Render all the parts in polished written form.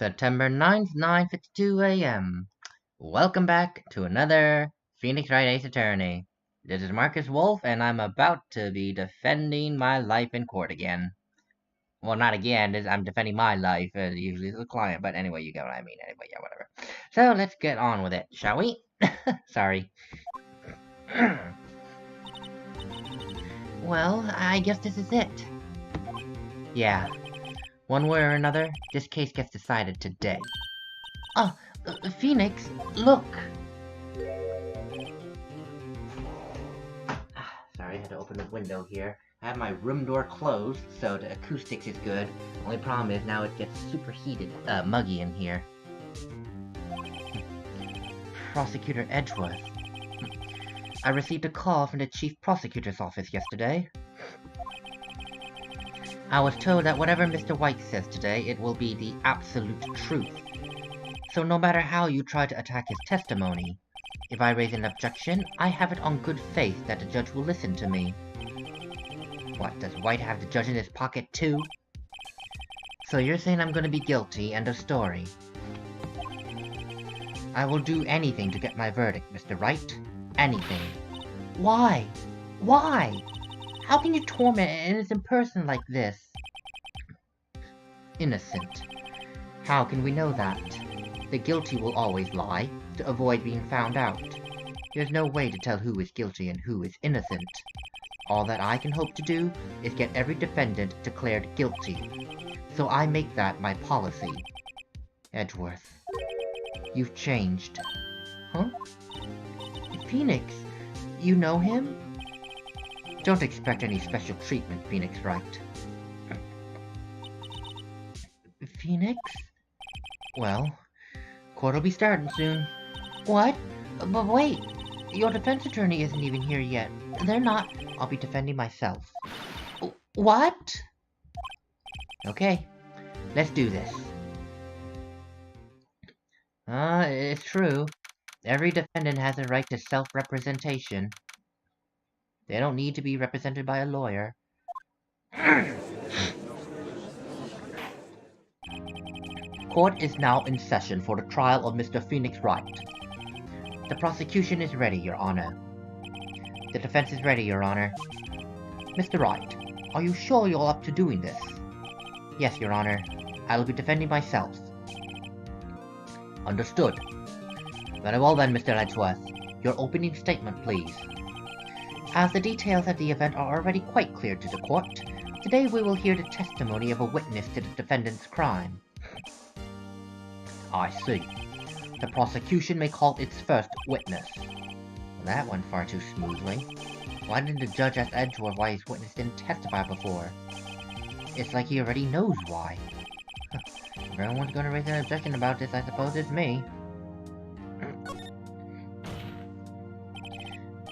September 9th, 9:52 a.m. Welcome back to another Phoenix Wright Ace Attorney. This is Marcus Wolf, and I'm about to be defending my life in court again. Well, not again, I'm defending my life, usually as a client, but anyway, you get what I mean. Anyway, yeah, whatever. So, let's get on with it, shall we? Sorry. Well, I guess this is it. Yeah. One way or another, this case gets decided today. Oh, Phoenix, look! Sorry, I had to open the window here. I have my room door closed, so the acoustics is good. Only problem is now it gets super heated, muggy in here. Prosecutor Edgeworth. I received a call from the Chief Prosecutor's office yesterday. I was told that whatever Mr. White says today, it will be the absolute truth. So no matter how you try to attack his testimony, if I raise an objection, I have it on good faith that the judge will listen to me. What, does White have the judge in his pocket too? So you're saying I'm gonna be guilty, end of story. I will do anything to get my verdict, Mr. Wright. Anything. Why? Why? How can you torment an innocent person like this? Innocent. How can we know that? The guilty will always lie, to avoid being found out. There's no way to tell who is guilty and who is innocent. All that I can hope to do is get every defendant declared guilty. So I make that my policy. Edgeworth. You've changed. Huh? Phoenix, you know him? Don't expect any special treatment, Phoenix Wright. Phoenix? Well, court will be starting soon. What? But wait, your defense attorney isn't even here yet. They're not. I'll be defending myself. What? Okay, let's do this. It's true. Every defendant has a right to self-representation. They don't need to be represented by a lawyer. Court is now in session for the trial of Mr. Phoenix Wright. The prosecution is ready, Your Honor. The defense is ready, Your Honor. Mr. Wright, are you sure you're up to doing this? Yes, Your Honor. I will be defending myself. Understood. Very well then, Mr. Edgeworth. Your opening statement, please. As the details of the event are already quite clear to the court, today we will hear the testimony of a witness to the defendant's crime. I see. The prosecution may call its first witness. Well, that went far too smoothly. Why didn't the judge ask Edgeworth why his witness didn't testify before? It's like he already knows why. If everyone's gonna raise an objection about this, I suppose it's me.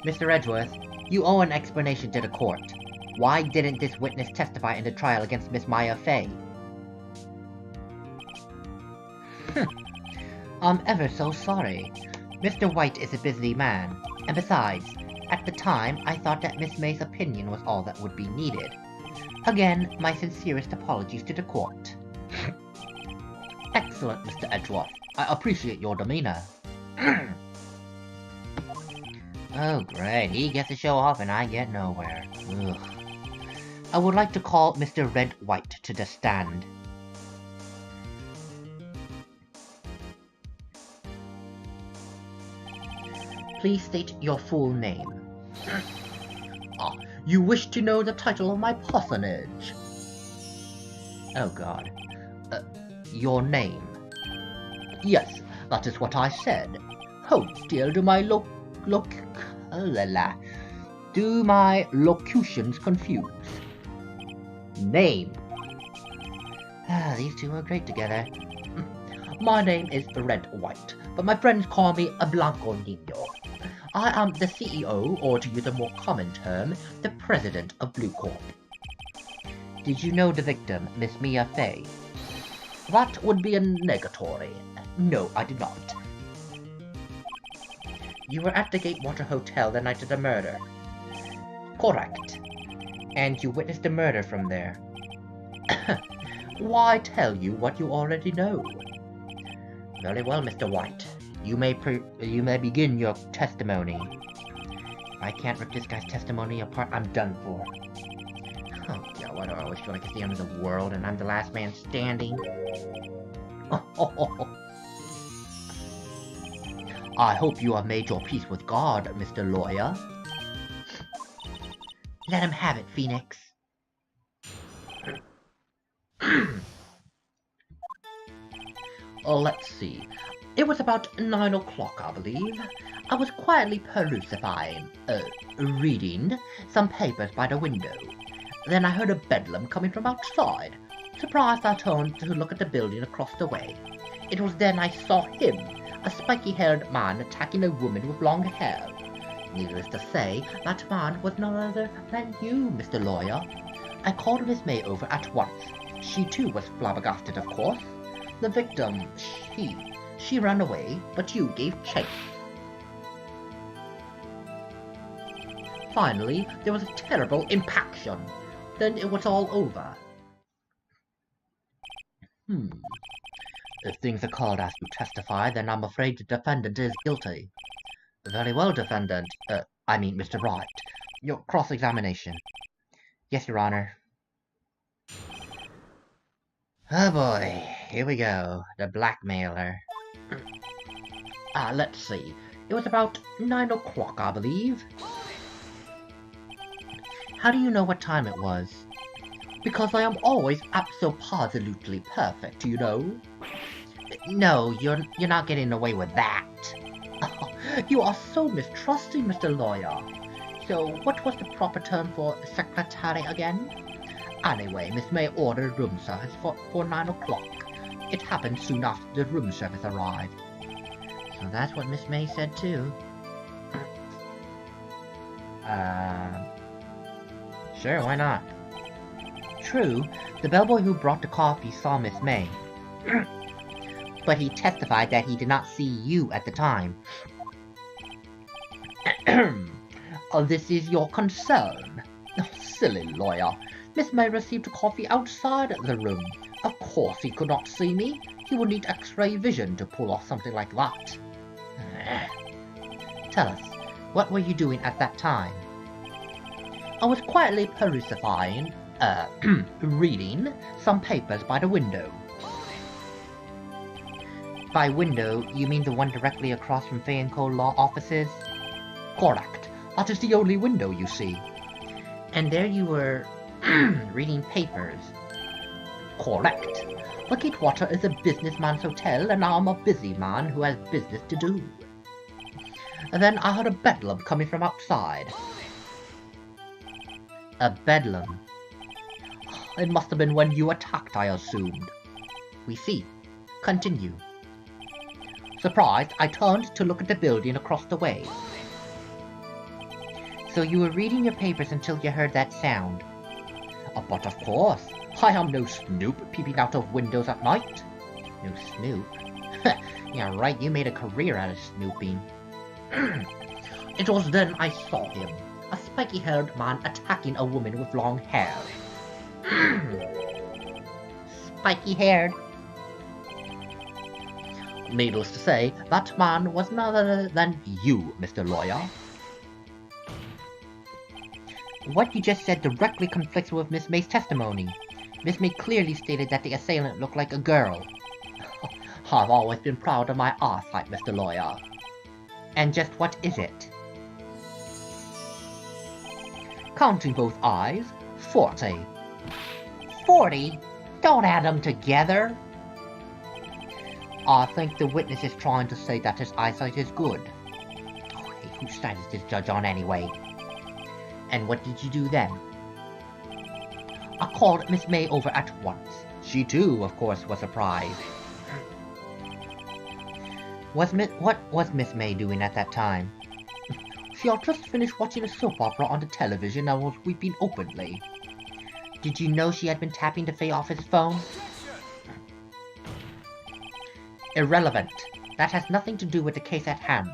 Mr. Edgeworth, you owe an explanation to the court. Why didn't this witness testify in the trial against Miss Maya Fey? I'm ever so sorry. Mr. White is a busy man, and besides, at the time I thought that Miss May's opinion was all that would be needed. Again, my sincerest apologies to the court. Excellent, Mr. Edgeworth. I appreciate your demeanor. Oh great, he gets to show off and I get nowhere. Ugh. I would like to call Mr. Red White to the stand. Please state your full name. You wish to know the title of my parsonage? Oh god. Your name? Yes, that is what I said. Oh dear, do my locutions confuse? Name. These two are great together. My name is Red White, but my friends call me a Blanco Nino. I am the CEO, or to use a more common term, the president of Blue Corp. Did you know the victim, Miss Mia Fey? That would be a negatory. No, I did not. You were at the Gatewater Hotel the night of the murder. Correct. And you witnessed the murder from there. Why tell you what you already know? Very well, Mr. White. You may begin your testimony. If I can't rip this guy's testimony apart, I'm done for. Oh god, why do I always feel like it's the end of the world and I'm the last man standing? I hope you have made your peace with God, Mr. Lawyer. Let him have it, Phoenix. Let's see. It was about 9 o'clock, I believe. I was quietly reading some papers by the window. Then I heard a bedlam coming from outside. Surprised, I turned to look at the building across the way. It was then I saw him, a spiky-haired man attacking a woman with long hair. Needless to say, that man was none other than you, Mr. Lawyer. I called Miss May over at once. She too was flabbergasted, of course. The victim, she ran away, but you gave chase. Finally, there was a terrible impaction. Then it was all over. If things are called as you testify, then I'm afraid the defendant is guilty. Very well, defendant. Mr. Wright. Your cross-examination. Yes, Your Honor. Oh boy, here we go. The Blackmailer. Let's see. It was about 9 o'clock, I believe. How do you know what time it was? Because I am always absolutely perfect, you know? No, you're not getting away with that. Oh, you are so mistrusting, Mr. Lawyer. So, what was the proper term for secretary again? Anyway, Miss May ordered room service for 9 o'clock. It happened soon after the room service arrived. So that's what Miss May said too. Sure, why not? True, the bellboy who brought the coffee saw Miss May. But he testified that he did not see you at the time. This is your concern. Oh, silly lawyer. Miss May received coffee outside the room. Of course he could not see me. He would need X-ray vision to pull off something like that. Tell us, what were you doing at that time? I was quietly reading some papers by the window. By window, you mean the one directly across from Fay & Co. law offices? Correct. That is the only window, you see. And there you were, reading papers. Correct. The Gatewater is a businessman's hotel, and I'm a busy man who has business to do. And then I heard a bedlam coming from outside. A bedlam? It must have been when you attacked, I assumed. We see. Continue. Surprised, I turned to look at the building across the way. So you were reading your papers until you heard that sound? But of course. I am no snoop peeping out of windows at night. No snoop? Yeah, right, you made a career out of snooping. It was then I saw him. A spiky-haired man attacking a woman with long hair. Spiky-haired? Needless to say, that man was none other than you, Mr. Lawyer. What you just said directly conflicts with Miss May's testimony. Miss May clearly stated that the assailant looked like a girl. I've always been proud of my eyesight, Mr. Lawyer. And just what is it? Counting both eyes, 40. 40? Don't add them together. I think the witness is trying to say that his eyesight is good. Oh, hey, whose side is this judge on anyway? And what did you do then? I called Miss May over at once. She too, of course, was surprised. What was Miss May doing at that time? She had just finished watching a soap opera on the television and was weeping openly. Did you know she had been tapping the Fay office phone? Irrelevant. That has nothing to do with the case at hand.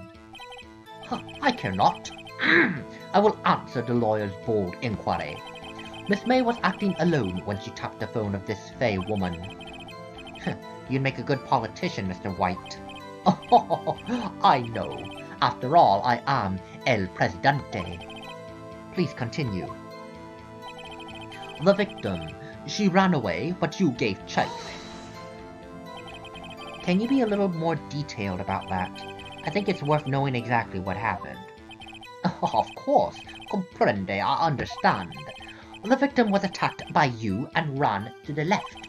I care not. I will answer the lawyer's bold inquiry. Miss May was acting alone when she tapped the phone of this Fay woman. You'd make a good politician, Mr. White. Oh, I know. After all, I am El Presidente. Please continue. The victim. She ran away, but you gave chase. Can you be a little more detailed about that? I think it's worth knowing exactly what happened. Of course. Comprende, I understand. The victim was attacked by you and ran to the left.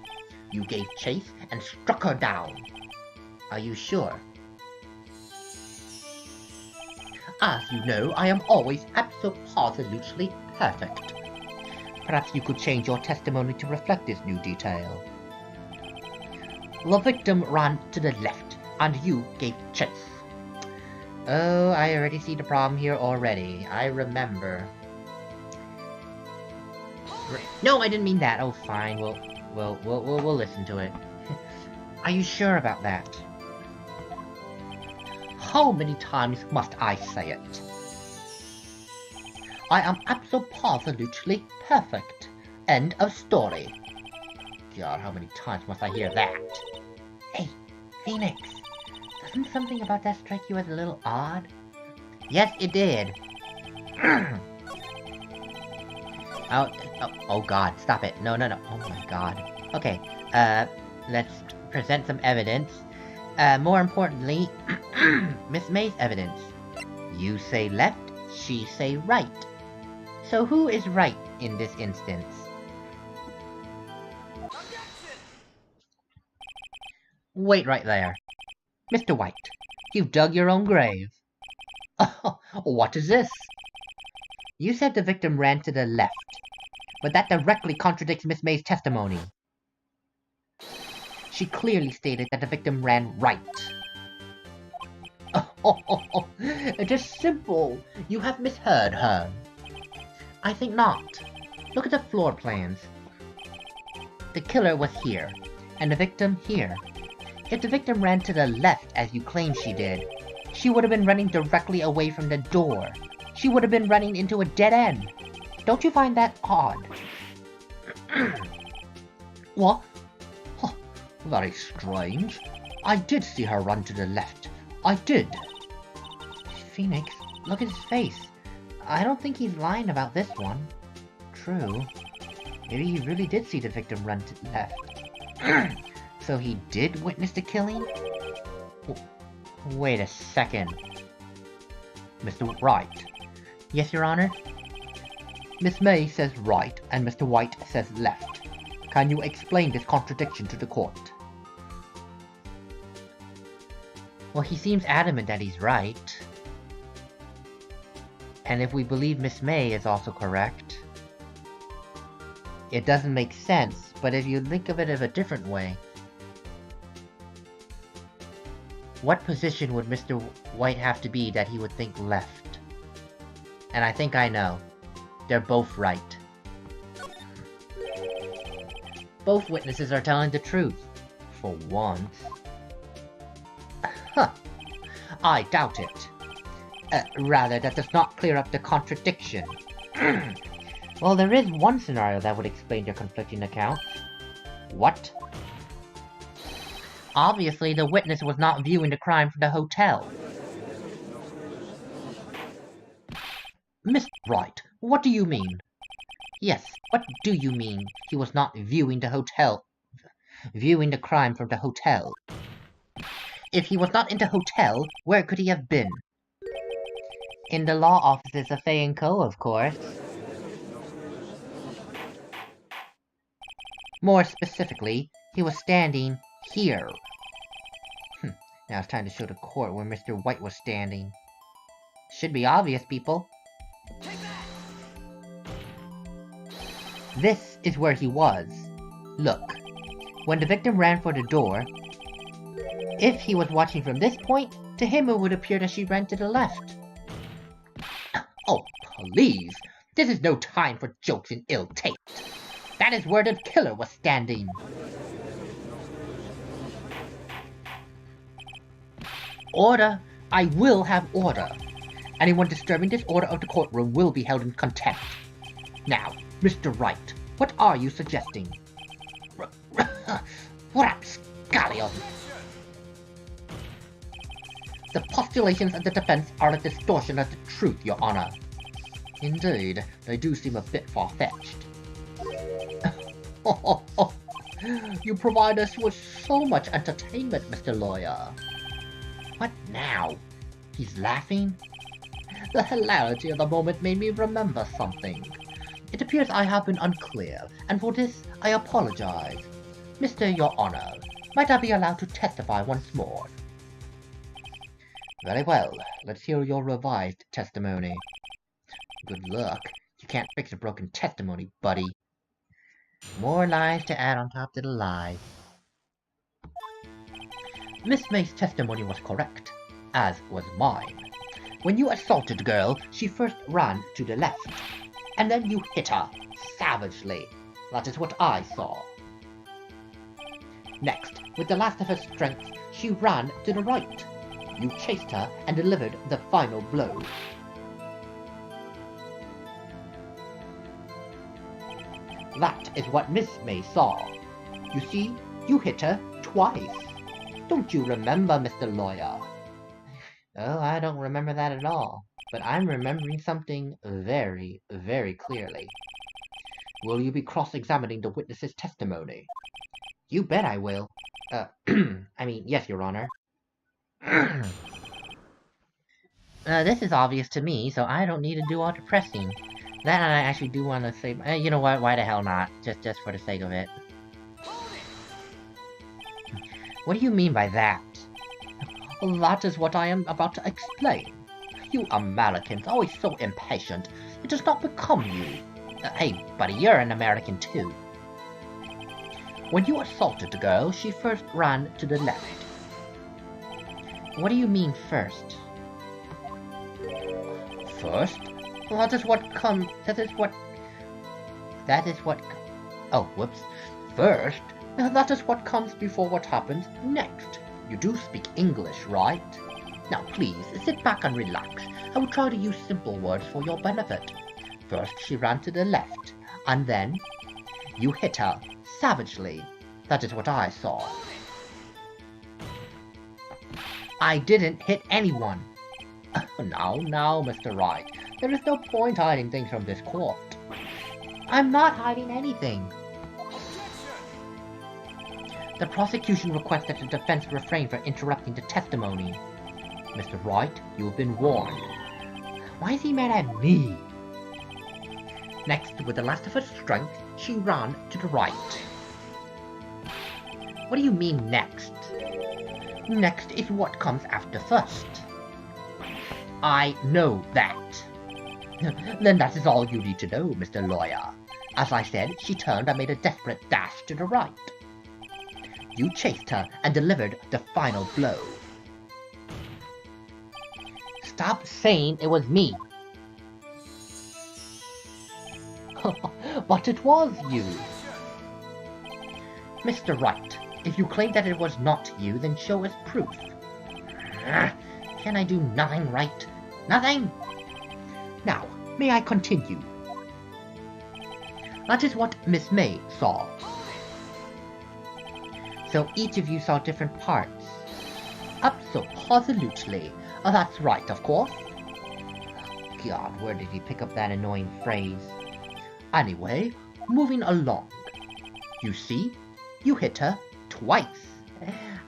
You gave chase and struck her down. Are you sure? As you know, I am always absolutely perfect. Perhaps you could change your testimony to reflect this new detail. The victim ran to the left, and you gave chase. Oh, I already see the problem here already. I remember. No, I didn't mean that. Oh, fine. We'll listen to it. Are you sure about that? How many times must I say it? I am absolutely perfect. End of story. God, how many times must I hear that? Hey, Phoenix. Doesn't something about that strike you as a little odd? Yes, it did. Oh god, stop it. No. Oh my god. Okay, let's present some evidence. More importantly, Miss May's evidence. You say left, she say right. So who is right in this instance? Wait right there. Mr. White, you've dug your own grave. Oh, what is this? You said the victim ran to the left, but that directly contradicts Miss May's testimony. She clearly stated that the victim ran right. Oh, it is simple. You have misheard her. I think not. Look at the floor plans. The killer was here, and the victim here. If the victim ran to the left as you claim she did, she would have been running directly away from the door. She would have been running into a dead end. Don't you find that odd? What? Huh, very strange. I did see her run to the left. I did. Phoenix, look at his face. I don't think he's lying about this one. True. Maybe he really did see the victim run to the left. So he did witness the killing? Wait a second. Mr. Wright. Yes, Your Honor? Miss May says right, and Mr. White says left. Can you explain this contradiction to the court? Well, he seems adamant that he's right. And if we believe Miss May is also correct, it doesn't make sense, but if you think of it in a different way, what position would Mr. White have to be that he would think left? And I think I know. They're both right. Both witnesses are telling the truth. For once. Huh. I doubt it. Rather, that does not clear up the contradiction. Well, there is one scenario that would explain their conflicting accounts. What? Obviously, the witness was not viewing the crime from the hotel. Mr. Wright, what do you mean? Yes, what do you mean he was not viewing the hotel? Viewing the crime from the hotel? If he was not in the hotel, where could he have been? In the law offices of Fay & Co., of course. More specifically, he was standing here. Now it's time to show the court where Mr. White was standing. Should be obvious, people. This is where he was. Look, when the victim ran for the door, if he was watching from this point, to him it would appear that she ran to the left. Oh, please! This is no time for jokes in ill taste. That is where the killer was standing. Order! I will have order. Anyone disturbing this order of the courtroom will be held in contempt. Now, Mr. Wright, what are you suggesting? Rapscallion! Gallium! The postulations of the defense are a distortion of the truth, Your Honor. Indeed, they do seem a bit far-fetched. You provide us with so much entertainment, Mr. Lawyer. What now? He's laughing? The hilarity of the moment made me remember something. It appears I have been unclear, and for this I apologize. Mr. Your Honor, might I be allowed to testify once more? Very well, let's hear your revised testimony. Good luck. You can't fix a broken testimony, buddy. More lies to add on top of the lies. Miss May's testimony was correct, as was mine. When you assaulted the girl, she first ran to the left, and then you hit her, savagely. That is what I saw. Next, with the last of her strength, she ran to the right. You chased her and delivered the final blow. That is what Miss May saw. You see, you hit her twice. Don't you remember, Mr. Lawyer? Oh, I don't remember that at all. But I'm remembering something very, very clearly. Will you be cross-examining the witness's testimony? You bet I will. Yes, Your Honor. This is obvious to me, so I don't need to do all the pressing. That I actually do want to say, you know what, why the hell not? Just for the sake of it. What do you mean by that? That is what I am about to explain. You Americans are always so impatient. It does not become you. Hey, buddy, you're an American too. When you assaulted the girl, she first ran to the left. What do you mean first? First? Well, that is what... Oh, whoops. First, that is what comes before what happens next. You do speak English, right? Now please, sit back and relax. I will try to use simple words for your benefit. First, she ran to the left, and then you hit her savagely. That is what I saw. I didn't hit anyone. Now, Mr. Wright. There is no point hiding things from this court. I'm not hiding anything. The prosecution requests that the defense refrain from interrupting the testimony. Mr. Wright, you have been warned. Why is he mad at me? Next, with the last of her strength, she ran to the right. What do you mean next? Next is what comes after first. I know that. Then that is all you need to know, Mr. Lawyer. As I said, she turned and made a desperate dash to the right. You chased her and delivered the final blow. Stop saying it was me. But it was you. Mr. Wright, if you claim that it was not you, then show us proof. Can I do nothing right? Nothing? Now, may I continue? That is what Miss May saw. So each of you saw different parts. Absolutely. Oh, that's right, of course. God, where did he pick up that annoying phrase? Anyway, moving along. You see, you hit her twice.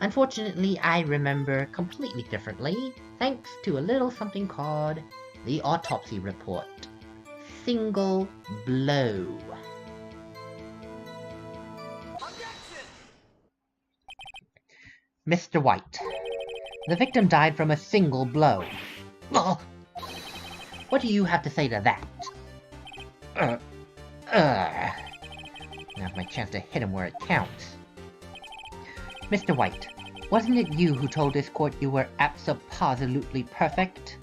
Unfortunately, I remember completely differently, thanks to a little something called the autopsy report. Single blow. Mr. White, the victim died from a single blow. Ugh. What do you have to say to that? Now's my chance to hit him where it counts. Mr. White, wasn't it you who told this court you were absolutely perfect?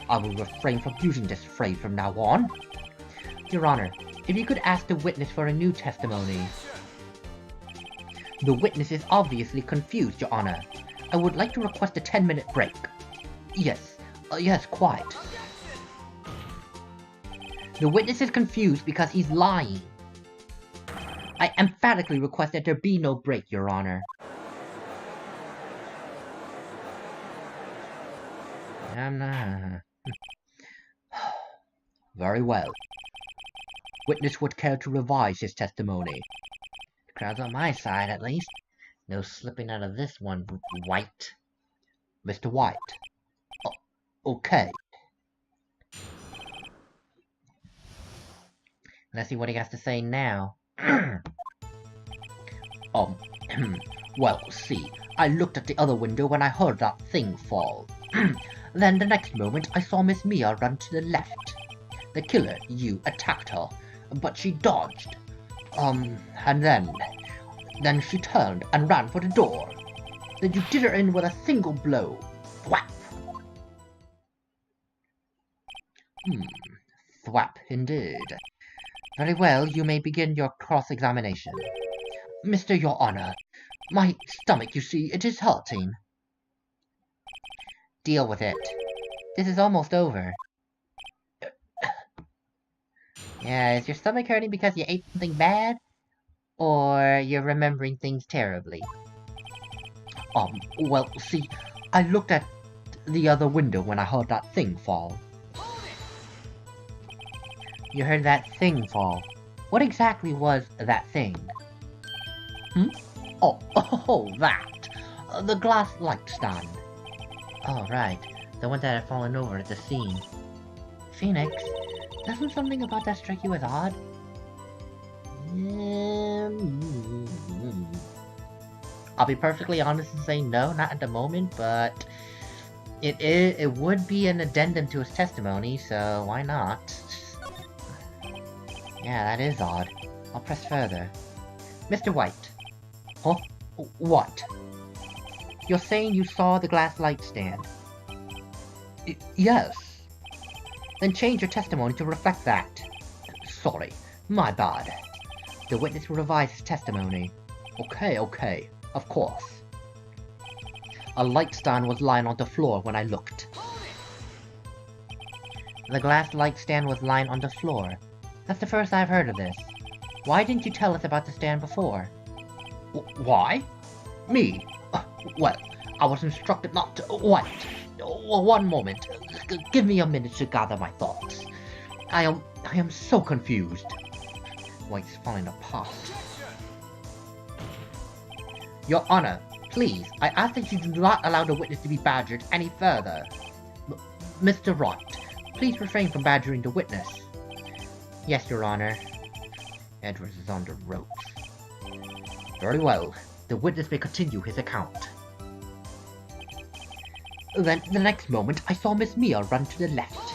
I will refrain from using this phrase from now on. Your Honor, if you could ask the witness for a new testimony. The witness is obviously confused, Your Honor. I would like to request a 10-minute break. Yes, quite. The witness is confused because he's lying. I emphatically request that there be no break, Your Honor. I'm not... Very well. Witness would care to revise his testimony. The crowd's on my side, at least. No slipping out of this one, White. Mr. White. Oh, okay. Let's see what he has to say now. Well, see, I looked at the other window when I heard that thing fall. Then the next moment, I saw Miss Mia run to the left. The killer, you, attacked her, but she dodged. And then she turned and ran for the door. Then you did her in with a single blow. Thwap! Thwap, indeed. Very well, you may begin your cross-examination. Mr. Your Honor, my stomach, you see, it is hurting. Deal with it. This is almost over. Yeah, is your stomach hurting because you ate something bad? Or you're remembering things terribly? Well, see, I looked at the other window when I heard that thing fall. You heard that thing fall. What exactly was that thing? Oh, that! The glass light stand. Oh, right. The one that had fallen over at the scene. Phoenix, doesn't something about that strike you as odd? I'll be perfectly honest and say no, not at the moment, but it would be an addendum to his testimony, so why not? Yeah, that is odd. I'll press further. Mr. White. Huh? What? You're saying you saw the glass light stand? Yes. Then change your testimony to reflect that. Sorry, my bad. The witness will revise his testimony. Okay, of course. A light stand was lying on the floor when I looked. The glass light stand was lying on the floor. That's the first I've heard of this. Why didn't you tell us about the stand before? Why? Me? Well, I was instructed not to... What? One moment. Give me a minute to gather my thoughts. I am so confused. White's falling apart. Your Honor, please, I ask that you do not allow the witness to be badgered any further. Mr. Wright, please refrain from badgering the witness. Yes, Your Honor. Edwards is on the ropes. Very well. The witness may continue his account. Then, the next moment, I saw Miss Mia run to the left.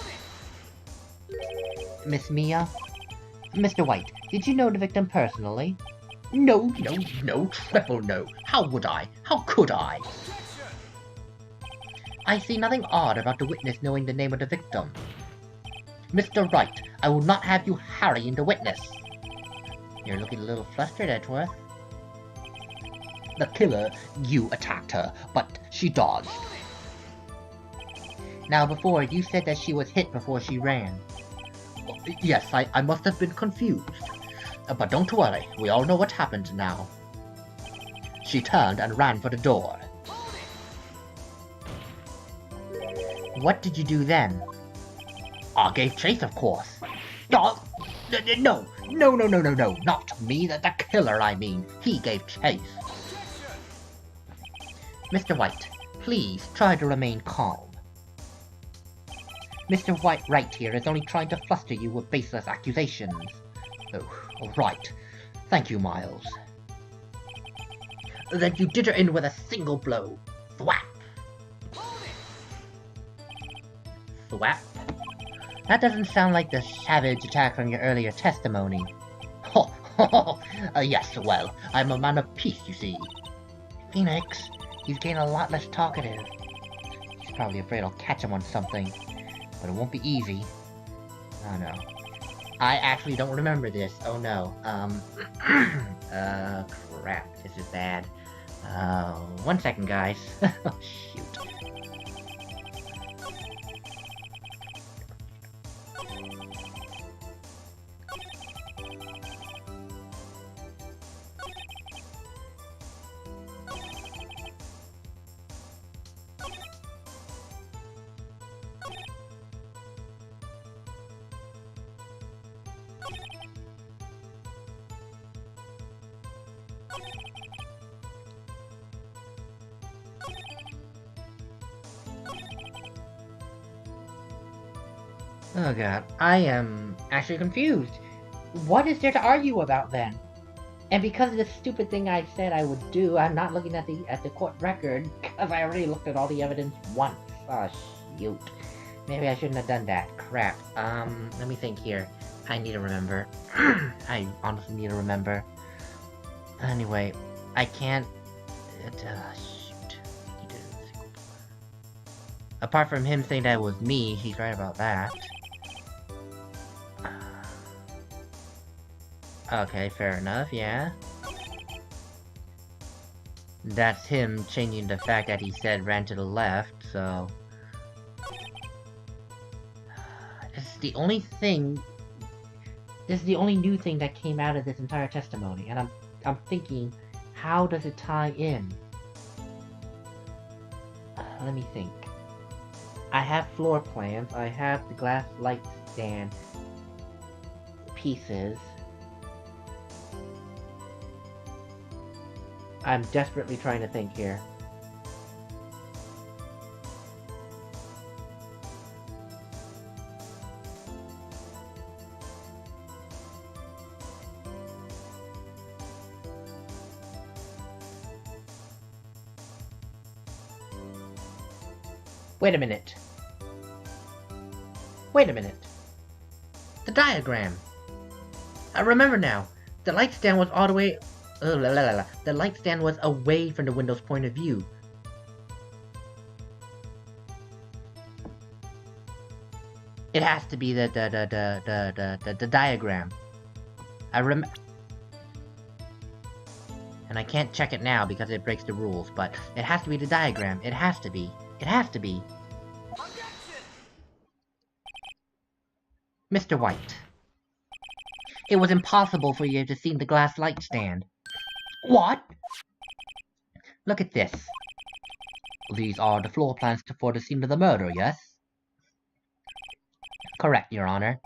Miss Mia? Mr. White, did you know the victim personally? No, triple no. How would I? How could I? I see nothing odd about the witness knowing the name of the victim. Mr. Wright, I will not have you harrying the witness. You're looking a little flustered, Edgeworth. The killer, you attacked her, but she dodged. Now before, you said that she was hit before she ran. Yes, I must have been confused. But don't worry, we all know what happened now. She turned and ran for the door. What did you do then? I gave chase, of course. No, not me, the killer, I mean. He gave chase. Mr. White, please try to remain calm. Mr. Wright here is only trying to fluster you with baseless accusations. Oh, right. Thank you, Miles. Then you did her in with a single blow. Thwap! Thwap? That doesn't sound like the savage attack from your earlier testimony. Yes, well, I'm a man of peace, you see. Phoenix, he's getting a lot less talkative. He's probably afraid I'll catch him on something. But it won't be easy. Oh no. I actually don't remember this. Oh no. Crap. This is bad. 1 second, guys. Oh, shoot. Oh god, I am actually confused. What is there to argue about then? And because of the stupid thing I said I would do, I'm not looking at the court record because I already looked at all the evidence once. Oh shoot. Maybe I shouldn't have done that. Crap. Let me think here. I need to remember. I honestly need to remember. Anyway, I can't... shoot. Apart from him saying that it was me, he's right about that. Okay, fair enough, yeah. That's him changing the fact that he said ran to the left, so... This is the only thing... This is the only new thing that came out of this entire testimony, and I'm thinking, how does it tie in? Let me think. I have floor plans, I have the glass light stand pieces. I'm desperately trying to think here. Wait a minute. Wait a minute. The diagram. I remember now. The light stand was all the way... The light stand was away from the window's point of view. It has to be the diagram. And I can't check it now because it breaks the rules, but it has to be the diagram. It has to be. It has to be. Mr. White. It was impossible for you to see the glass light stand. What? Look at this. These are the floor plans for the scene of the murder, yes? Correct, Your Honor.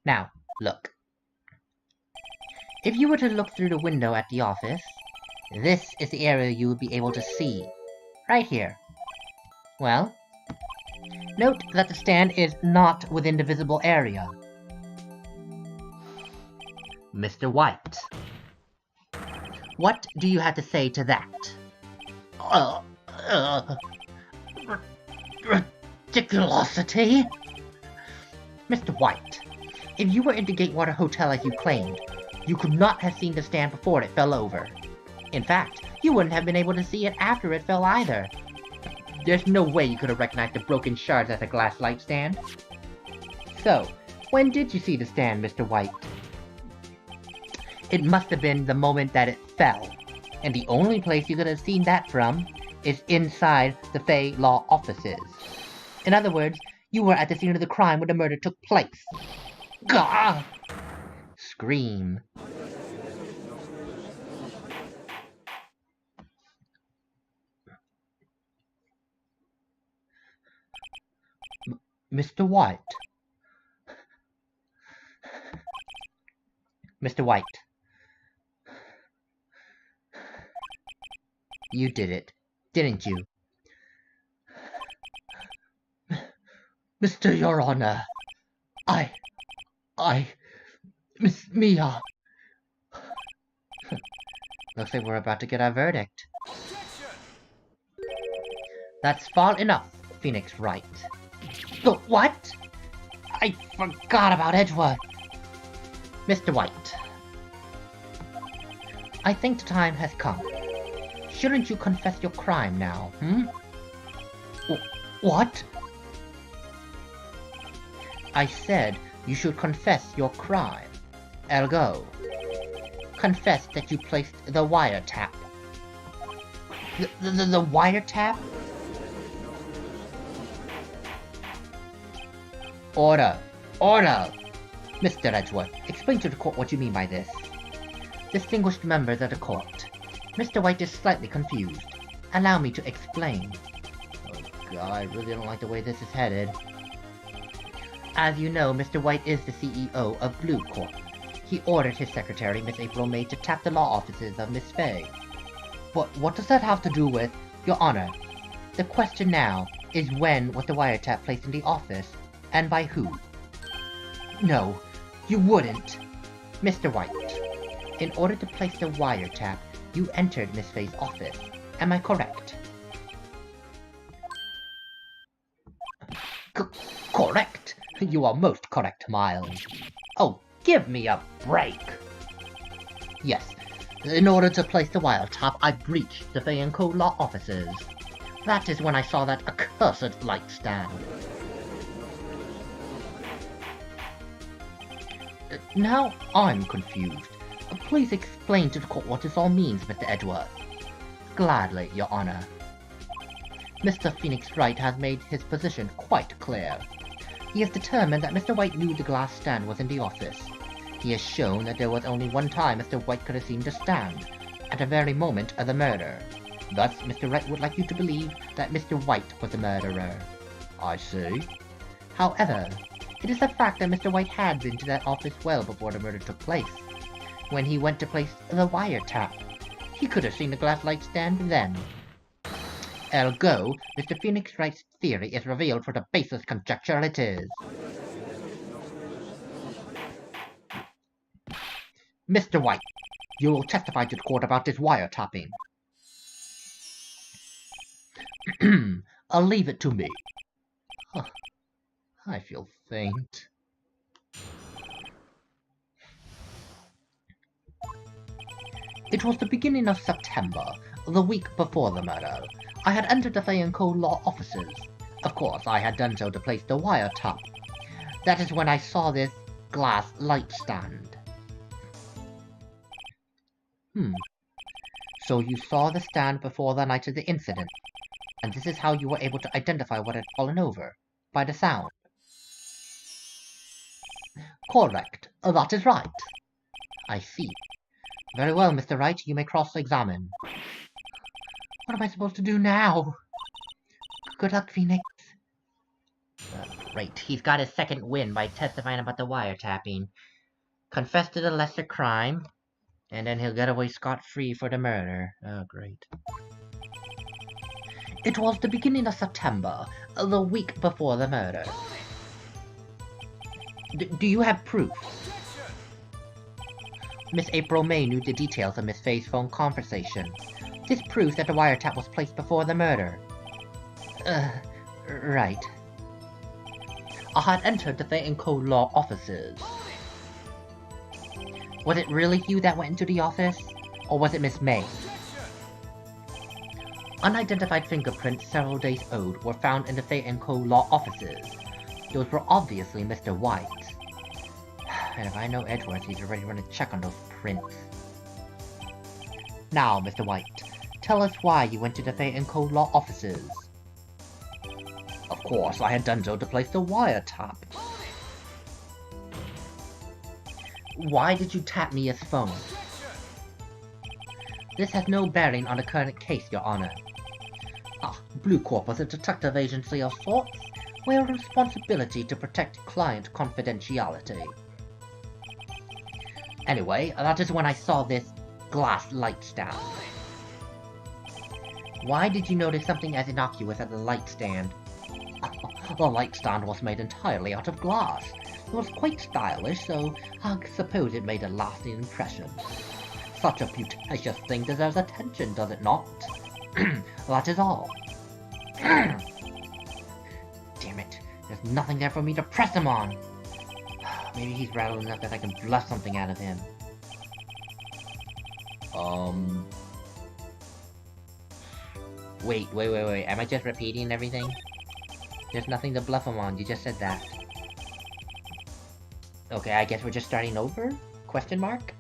Now, look. If you were to look through the window at the office, this is the area you would be able to see. Right here. Well, note that the stand is not within the visible area. Mr. White. What do you have to say to that? Ridiculosity? Mr. White, if you were in the Gatewater Hotel as you claimed, you could not have seen the stand before it fell over. In fact, you wouldn't have been able to see it after it fell either. There's no way you could have recognized the broken shards as a glass light stand. So, when did you see the stand, Mr. White? It must have been the moment that it fell, and the only place you could have seen that from is inside the Fey Law offices. In other words, you were at the scene of the crime when the murder took place. Gah! Scream. Mr. White. Mr. White. You did it, didn't you? Mr. Your Honor, Miss Mia. Looks like we're about to get our verdict. That's far enough, Phoenix Wright. What? I forgot about Edgeworth. Mr. White. I think the time has come. Shouldn't you confess your crime now, What? I said you should confess your crime. Ergo, confess that you placed the wiretap. The wiretap? Order! Order! Mr. Edgeworth, explain to the court what you mean by this. Distinguished members of the court, Mr. White is slightly confused. Allow me to explain. Oh god, I really don't like the way this is headed. As you know, Mr. White is the CEO of Blue Corp, He ordered his secretary, Miss April May, to tap the law offices of Miss Fay. But what does that have to do with... Your Honor, the question now is when was the wiretap placed in the office, and by who? No, you wouldn't. Mr. White, in order to place the wiretap, you entered Miss Fay's office. Am I correct? Correct? You are most correct, Miles. Oh, give me a break! Yes, in order to place the wiretap, I breached the Fay & Co. law offices. That is when I saw that accursed light stand. Now I'm confused. Please explain to the court what this all means, Mr. Edgeworth. Gladly, Your Honor. Mr. Phoenix Wright has made his position quite clear. He has determined that Mr. White knew the glass stand was in the office. He has shown that there was only one time Mr. White could have seen the stand, at the very moment of the murder. Thus, Mr. Wright would like you to believe that Mr. White was the murderer. I see. However, it is a fact that Mr. White had been to that office well before the murder took place. When he went to place the wiretap, he could have seen the glass light stand then. Ergo, Mr. Phoenix Wright's theory is revealed for the basest conjecture it is. Mr. White, you will testify to the court about this wiretapping. I'll leave it to me. I feel faint. It was the beginning of September, the week before the murder. I had entered the Fay & Co. law offices. Of course, I had done so to place the wiretap. That is when I saw this glass light stand. So you saw the stand before the night of the incident, and this is how you were able to identify what had fallen over, by the sound. Correct. That is right. I see. Very well, Mr. Wright, you may cross-examine. What am I supposed to do now? Good luck, Phoenix. Great. He's got his second win by testifying about the wiretapping. Confess to the lesser crime, and then he'll get away scot-free for the murder. Oh, great. It was the beginning of September, the week before the murder. Do you have proof? Miss April May knew the details of Miss Fay's phone conversation. This proves that the wiretap was placed before the murder. Right. I had entered the Fay & Co. law offices. Was it really you that went into the office? Or was it Miss May? Unidentified fingerprints several days old were found in the Fay & Co. law offices. Those were obviously Mr. White's. And if I know Edgeworth, he's already run a check on those prints. Now, Mr. White, tell us why you went to the Fay & Co. law offices. Of course, I had done so to place the wiretap. Why did you tap Mia's phone? This has no bearing on the current case, Your Honor. Blue Corp was a detective agency of sorts. We have a responsibility to protect client confidentiality. Anyway, that is when I saw this glass light stand. Why did you notice something as innocuous as a light stand? The light stand was made entirely out of glass. It was quite stylish, so I suppose it made a lasting impression. Such a putatious thing deserves attention, does it not? That is all. Damn it, there's nothing there for me to press him on. Maybe he's rattled enough that I can bluff something out of him. Wait, am I just repeating everything? There's nothing to bluff him on, you just said that. Okay, I guess we're just starting over? Question mark?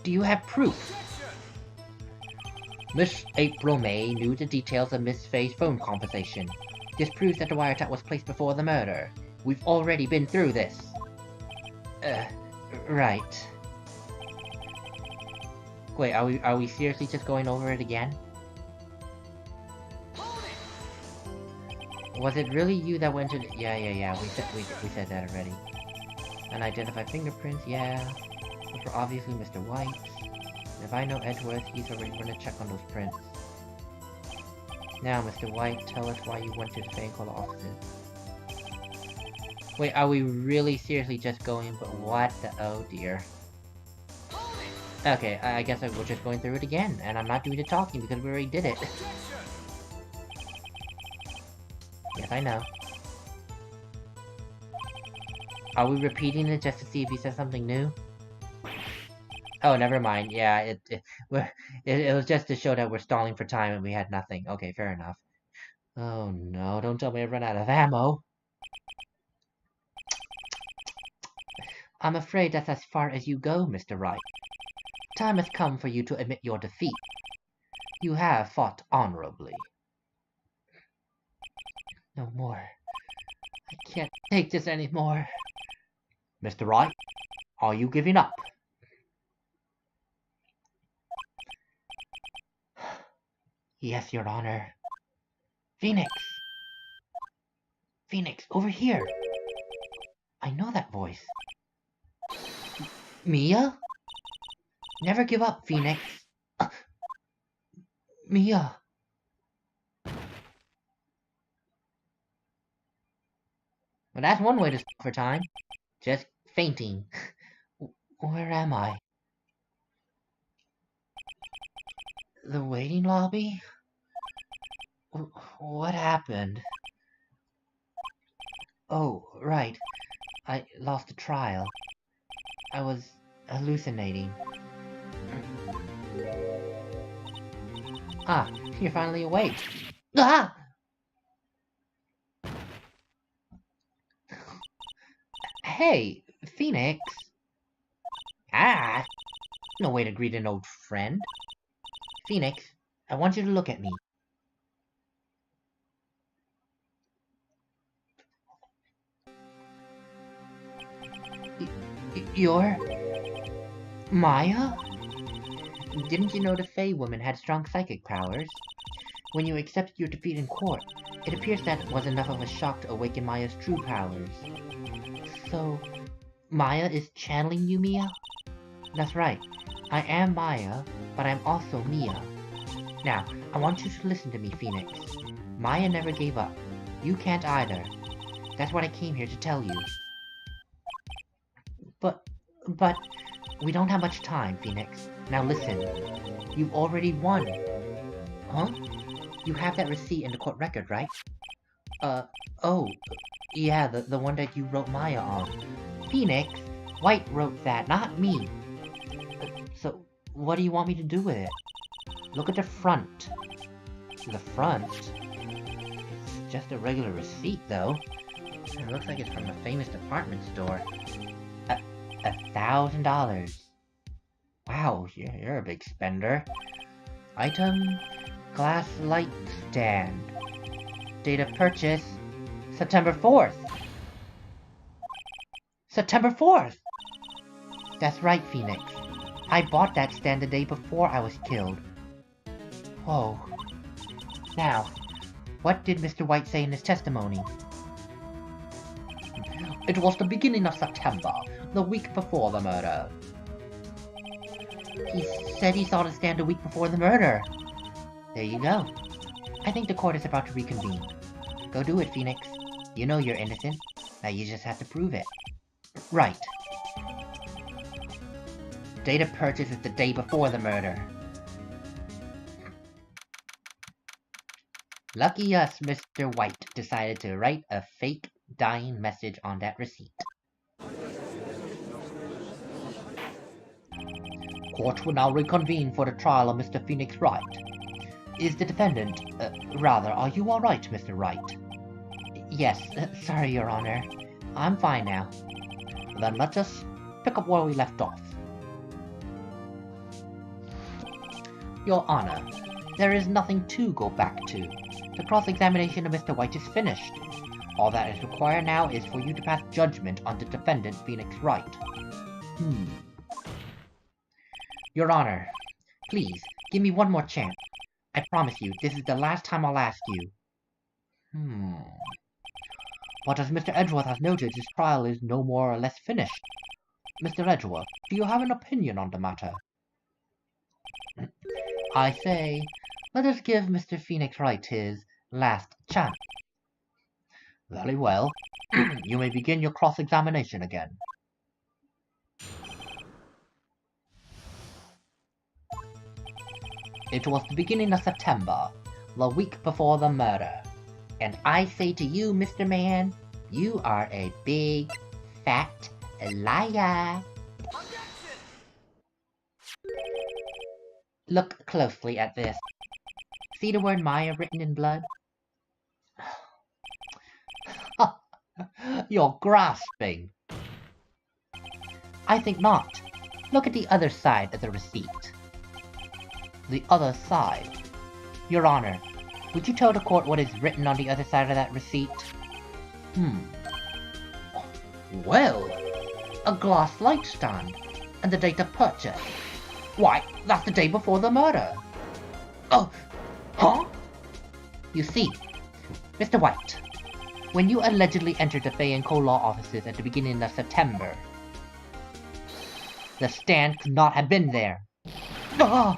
Do you have proof? Miss April May knew the details of Miss Fay's phone conversation. This proves that the wiretap was placed before the murder. We've already been through this. Right. Wait, are we seriously just going over it again? Was it really you that went to the... Yeah, we said that already. And identify fingerprints, yeah. Those were obviously Mr. White's. If I know Edgeworth, he's already gonna check on those prints. Now, Mr. White, tell us why you went to the Fangcall offices. Wait, are we really seriously just going, but what the— oh dear. Okay, I guess we're just going through it again, and I'm not doing the talking because we already did it. Yes, I know. Are we repeating it just to see if he says something new? Oh, never mind. Yeah, it was just to show that we're stalling for time and we had nothing. Okay, fair enough. Oh no, don't tell me I've run out of ammo. I'm afraid that's as far as you go, Mr. Wright. Time has come for you to admit your defeat. You have fought honorably. No more. I can't take this anymore. Mr. Wright, are you giving up? Yes, Your Honor. Phoenix! Phoenix, over here! I know that voice. Mia? Never give up, Phoenix. Mia. Well, that's one way to stop for time. Just fainting. Where am I? The waiting lobby? What happened? Oh, right. I lost a trial. I was hallucinating. Ah, you're finally awake. Ah! Hey, Phoenix. Ah! No way to greet an old friend. Phoenix, I want you to look at me. You're... Maya? Didn't you know the Fey woman had strong psychic powers? When you accepted your defeat in court, it appears that was enough of a shock to awaken Maya's true powers. So, Maya is channeling you, Mia? That's right. I am Maya, but I'm also Mia. Now, I want you to listen to me, Phoenix. Maya never gave up. You can't either. That's what I came here to tell you. But, we don't have much time, Phoenix. Now listen. You've already won. Huh? You have that receipt in the court record, right? Oh. Yeah, the one that you wrote Maya on. Phoenix, White wrote that, not me. So, what do you want me to do with it? Look at the front. The front? It's just a regular receipt, though. It looks like it's from a famous department store. $1,000. Wow, you're a big spender. Item, glass light stand. Date of purchase, September 4th. September 4th! That's right, Phoenix. I bought that stand the day before I was killed. Whoa. Now, what did Mr. White say in his testimony? It was the beginning of September, the week before the murder. He said he saw the stand a week before the murder. There you go. I think the court is about to reconvene. Go do it, Phoenix. You know you're innocent. Now you just have to prove it. Right. Date of purchase is the day before the murder. Lucky us, Mr. White decided to write a fake dying message on that receipt. Court will now reconvene for the trial of Mr. Phoenix Wright. Is the defendant, are you alright, Mr. Wright? Yes, sorry, Your Honor. I'm fine now. Then let us pick up where we left off. Your Honor, there is nothing to go back to. The cross-examination of Mr. White is finished. All that is required now is for you to pass judgment on the defendant, Phoenix Wright. Your Honor, please, give me one more chance. I promise you, this is the last time I'll ask you. But as Mr. Edgeworth has noted, his trial is no more or less finished. Mr. Edgeworth, do you have an opinion on the matter? I say, let us give Mr. Phoenix Wright his last chance. Very well. You may begin your cross-examination again. It was the beginning of September, the week before the murder. And I say to you, Mr. Man, you are a big, fat liar. Look closely at this. See the word Maya written in blood? You're grasping. I think not. Look at the other side of the receipt. The other side? Your Honor, would you tell the court what is written on the other side of that receipt? Well, a glass light stand, and the date of purchase. Why, that's the day before the murder. Oh, huh? You see, Mr. White, when you allegedly entered the Fay & Co. law offices at the beginning of September, the stand could not have been there. Ah!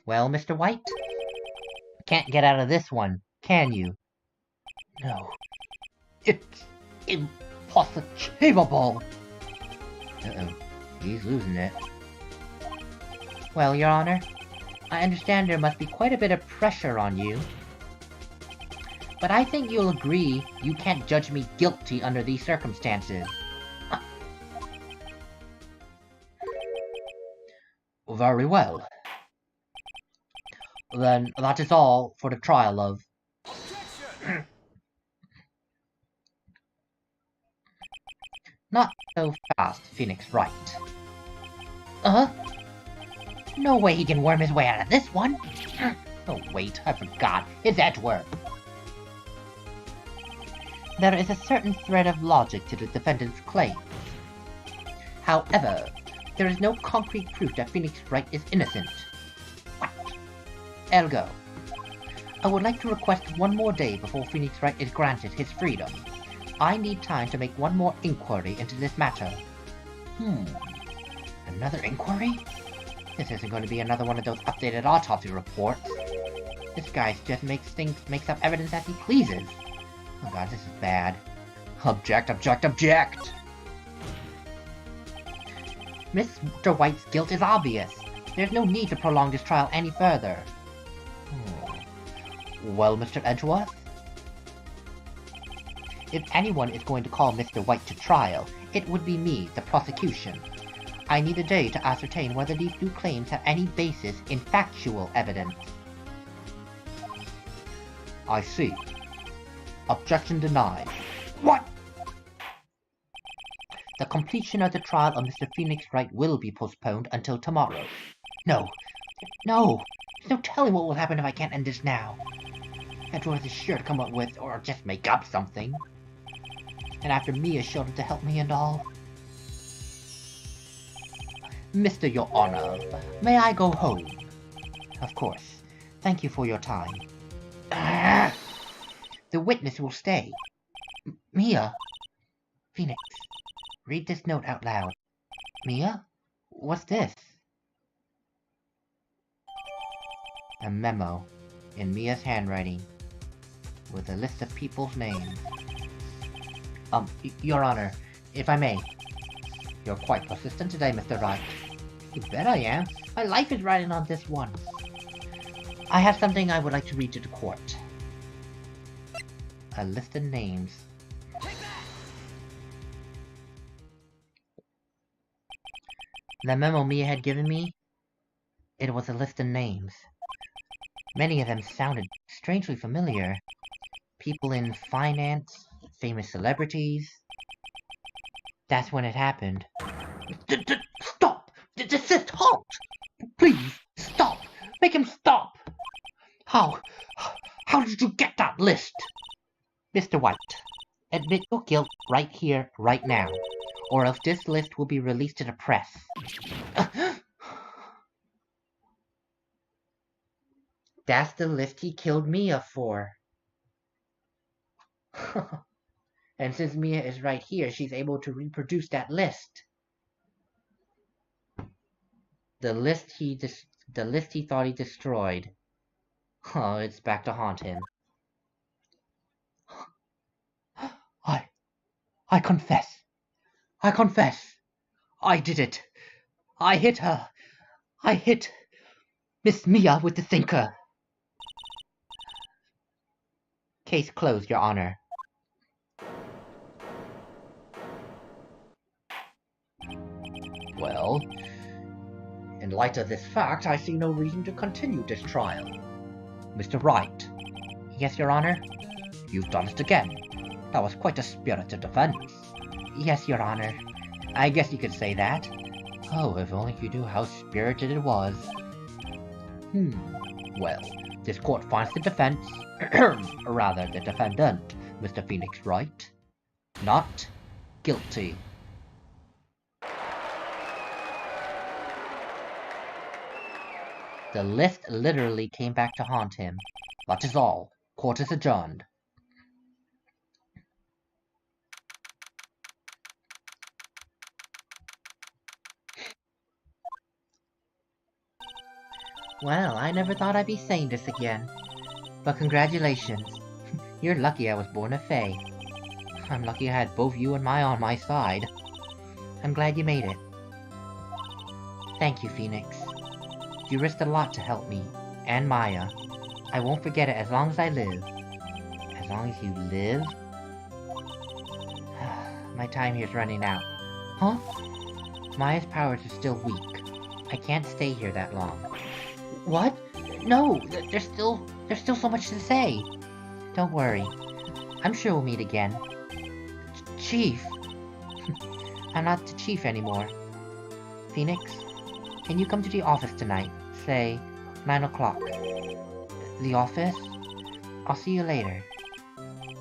Well, Mr. White? Can't get out of this one, can you? No. It's impossible! Uh-oh. He's losing it. Well, Your Honor, I understand there must be quite a bit of pressure on you. But I think you'll agree you can't judge me guilty under these circumstances. Very well. Then that is all for the trial of... Not so fast, Phoenix Wright. No way he can worm his way out of this one! Oh wait, I forgot. It's Edgeworth. There is a certain thread of logic to the defendant's claims. However, there is no concrete proof that Phoenix Wright is innocent. What? Ergo, I would like to request one more day before Phoenix Wright is granted his freedom. I need time to make one more inquiry into this matter. Another inquiry? This isn't going to be another one of those updated autopsy reports. This guy just makes up evidence as he pleases. Oh god, this is bad. Object, object, object! Mr. White's guilt is obvious. There's no need to prolong this trial any further. Well, Mr. Edgeworth? If anyone is going to call Mr. White to trial, it would be me, the prosecution. I need a day to ascertain whether these two claims have any basis in factual evidence. I see. Objection denied. What? The completion of the trial of Mr. Phoenix Wright will be postponed until tomorrow. No. No! There's no telling what will happen if I can't end this now. Edgeworth is sure to come up with, or just make up something. And after Mia showed up to help me and all. Mr. Your Honor, may I go home? Of course. Thank you for your time. The witness will stay. Mia? Phoenix, read this note out loud. Mia? What's this? A memo in Mia's handwriting with a list of people's names. Your Honor, if I may. You're quite persistent today, Mr. Wright. You bet I am. My life is riding on this one. I have something I would like to read to the court. A list of names. The memo Mia had given me, it was a list of names. Many of them sounded strangely familiar. People in finance, famous celebrities. That's when it happened. Stop! Desist! Halt! Please, stop! Make him stop! How did you get that list? Mr. White, admit your guilt right here, right now, or else this list will be released to the press. That's the list he killed Mia for. And since Mia is right here, she's able to reproduce that list. The list he thought he destroyed. Oh, it's back to haunt him. I confess. I confess. I did it. I hit her. I hit Miss Mia with the thinker. Case closed, Your Honor. Well, in light of this fact, I see no reason to continue this trial. Mr. Wright. Yes, Your Honor? You've done it again. That was quite a spirited defense. Yes, Your Honor. I guess you could say that. Oh, if only you knew how spirited it was. Well, this court finds the defense, or rather the defendant, Mr. Phoenix Wright, not guilty. The list literally came back to haunt him. That is all. Court is adjourned. Well, I never thought I'd be saying this again. But congratulations. You're lucky I was born a fae. I'm lucky I had both you and Maya on my side. I'm glad you made it. Thank you, Phoenix. You risked a lot to help me, and Maya. I won't forget it as long as I live. As long as you live? My time here's running out. Huh? Maya's powers are still weak. I can't stay here that long. What? No, there's still so much to say. Don't worry. I'm sure we'll meet again. Chief. I'm not the chief anymore. Phoenix, can you come to the office tonight? Say, 9 o'clock. The office? I'll see you later.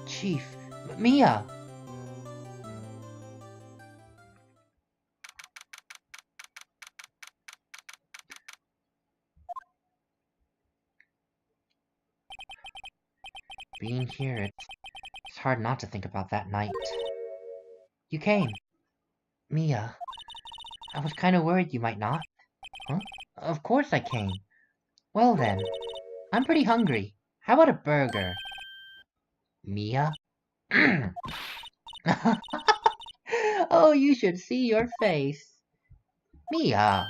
Chief, Mia! Being here, it's hard not to think about that night. You came. Mia. I was kinda worried you might not. Huh? Of course I came. Well then. I'm pretty hungry. How about a burger? Mia? Oh, you should see your face. Mia.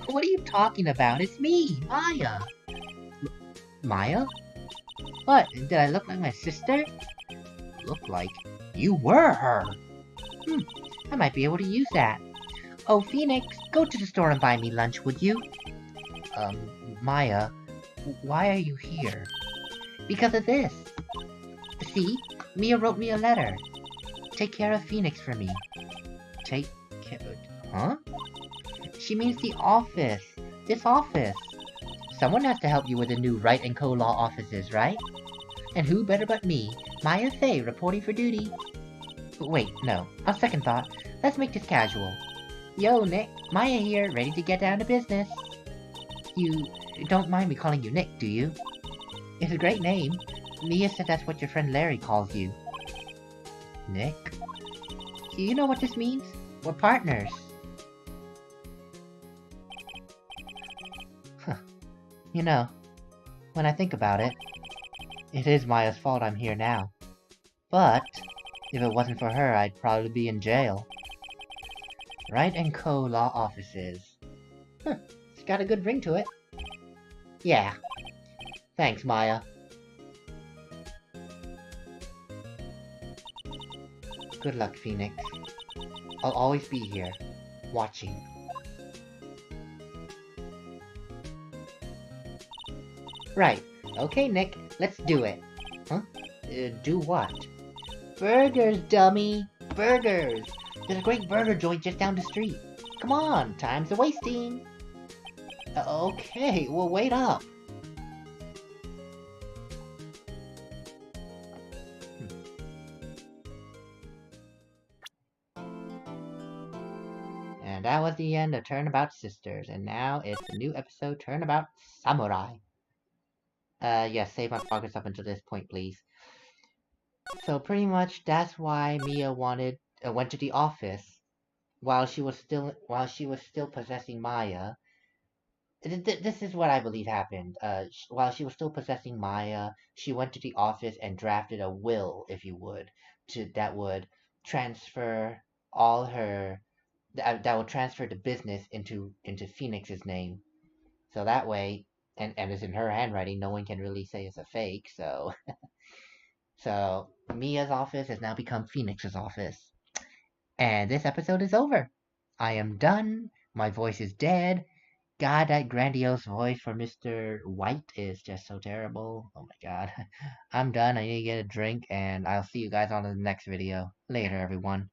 What are you talking about? It's me, Maya. Maya? What, did I look like my sister? Look like you were her. I might be able to use that. Oh, Phoenix, go to the store and buy me lunch, would you? Maya, why are you here? Because of this. See, Mia wrote me a letter. Take care of Phoenix for me. Take care... Huh? She means the office. This office. Someone has to help you with the new Wright & Co. law offices, right? And who better but me, Maya Fey, reporting for duty. Wait, no. On second thought, let's make this casual. Yo, Nick. Maya here, ready to get down to business. You don't mind me calling you Nick, do you? It's a great name. Mia said that's what your friend Larry calls you. Nick? Do you know what this means? We're partners. Huh. You know, when I think about it, it is Maya's fault I'm here now. But, if it wasn't for her, I'd probably be in jail. Wright & Co. law offices. It's got a good ring to it. Yeah. Thanks, Maya. Good luck, Phoenix. I'll always be here, watching. Right. Okay, Nick, let's do it. Huh? Do what? Burgers, dummy! Burgers! There's a great burger joint just down the street. Come on, time's a-wasting. Okay, well wait up. And that was the end of Turnabout Sisters, and now it's the new episode, Turnabout Samurai. Yes, save my progress up until this point, please. So pretty much that's why Mia went to the office while she was still possessing Maya. This is what I believe happened. While she was still possessing Maya, she went to the office and drafted a will, if you would, that would transfer all her that would transfer the business into Phoenix's name. So that way, and it's in her handwriting, no one can really say it's a fake. So Mia's office has now become Phoenix's office. And this episode is over. I am done. My voice is dead. God, that grandiose voice for Mr. White is just so terrible. Oh my god. I'm done. I need to get a drink, and I'll see you guys on the next video. Later, everyone.